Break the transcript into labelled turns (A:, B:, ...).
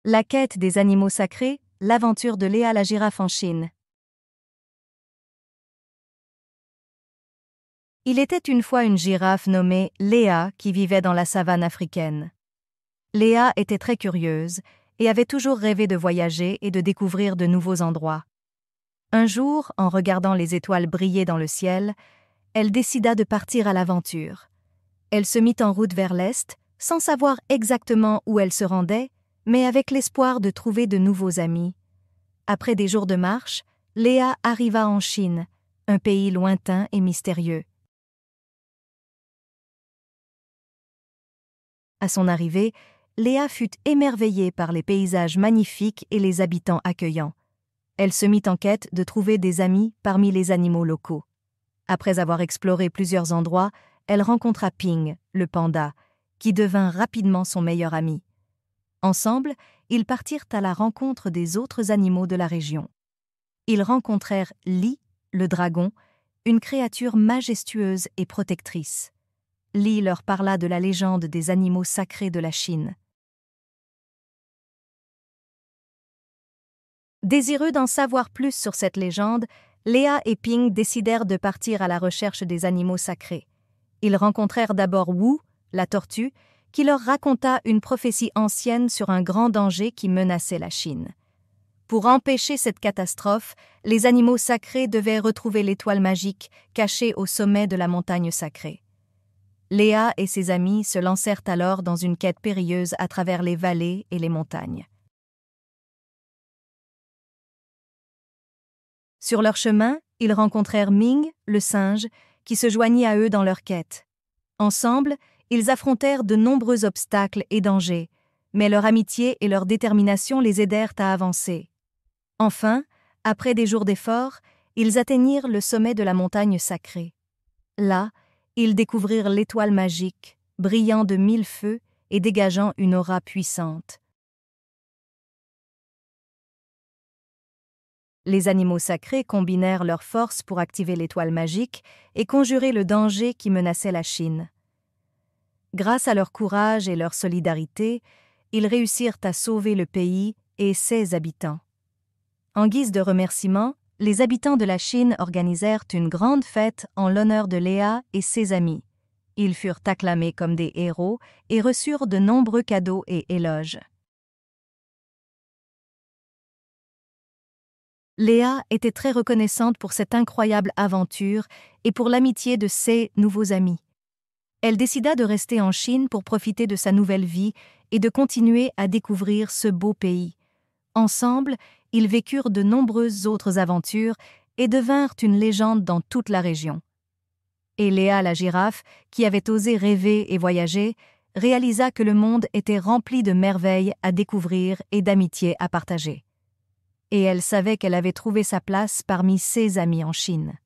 A: La quête des animaux sacrés, l'aventure de Léa la girafe en Chine. Il était une fois une girafe nommée Léa qui vivait dans la savane africaine. Léa était très curieuse et avait toujours rêvé de voyager et de découvrir de nouveaux endroits. Un jour, en regardant les étoiles briller dans le ciel, elle décida de partir à l'aventure. Elle se mit en route vers l'est, sans savoir exactement où elle se rendait, mais avec l'espoir de trouver de nouveaux amis. Après des jours de marche, Léa arriva en Chine, un pays lointain et mystérieux. À son arrivée, Léa fut émerveillée par les paysages magnifiques et les habitants accueillants. Elle se mit en quête de trouver des amis parmi les animaux locaux. Après avoir exploré plusieurs endroits, elle rencontra Ping, le panda, qui devint rapidement son meilleur ami. Ensemble, ils partirent à la rencontre des autres animaux de la région. Ils rencontrèrent Li, le dragon, une créature majestueuse et protectrice. Li leur parla de la légende des animaux sacrés de la Chine. Désireux d'en savoir plus sur cette légende, Léa et Ping décidèrent de partir à la recherche des animaux sacrés. Ils rencontrèrent d'abord Wu, la tortue, qui leur raconta une prophétie ancienne sur un grand danger qui menaçait la Chine. Pour empêcher cette catastrophe, les animaux sacrés devaient retrouver l'étoile magique cachée au sommet de la montagne sacrée. Léa et ses amis se lancèrent alors dans une quête périlleuse à travers les vallées et les montagnes. Sur leur chemin, ils rencontrèrent Ming, le singe, qui se joignit à eux dans leur quête. Ensemble, ils affrontèrent de nombreux obstacles et dangers, mais leur amitié et leur détermination les aidèrent à avancer. Enfin, après des jours d'efforts, ils atteignirent le sommet de la montagne sacrée. Là, ils découvrirent l'étoile magique, brillant de 1000 feux et dégageant une aura puissante. Les animaux sacrés combinèrent leurs forces pour activer l'étoile magique et conjurer le danger qui menaçait la Chine. Grâce à leur courage et leur solidarité, ils réussirent à sauver le pays et ses habitants. En guise de remerciement, les habitants de la Chine organisèrent une grande fête en l'honneur de Léa et ses amis. Ils furent acclamés comme des héros et reçurent de nombreux cadeaux et éloges. Léa était très reconnaissante pour cette incroyable aventure et pour l'amitié de ses nouveaux amis. Elle décida de rester en Chine pour profiter de sa nouvelle vie et de continuer à découvrir ce beau pays. Ensemble, ils vécurent de nombreuses autres aventures et devinrent une légende dans toute la région. Et Léa la girafe, qui avait osé rêver et voyager, réalisa que le monde était rempli de merveilles à découvrir et d'amitiés à partager. Et elle savait qu'elle avait trouvé sa place parmi ses amis en Chine.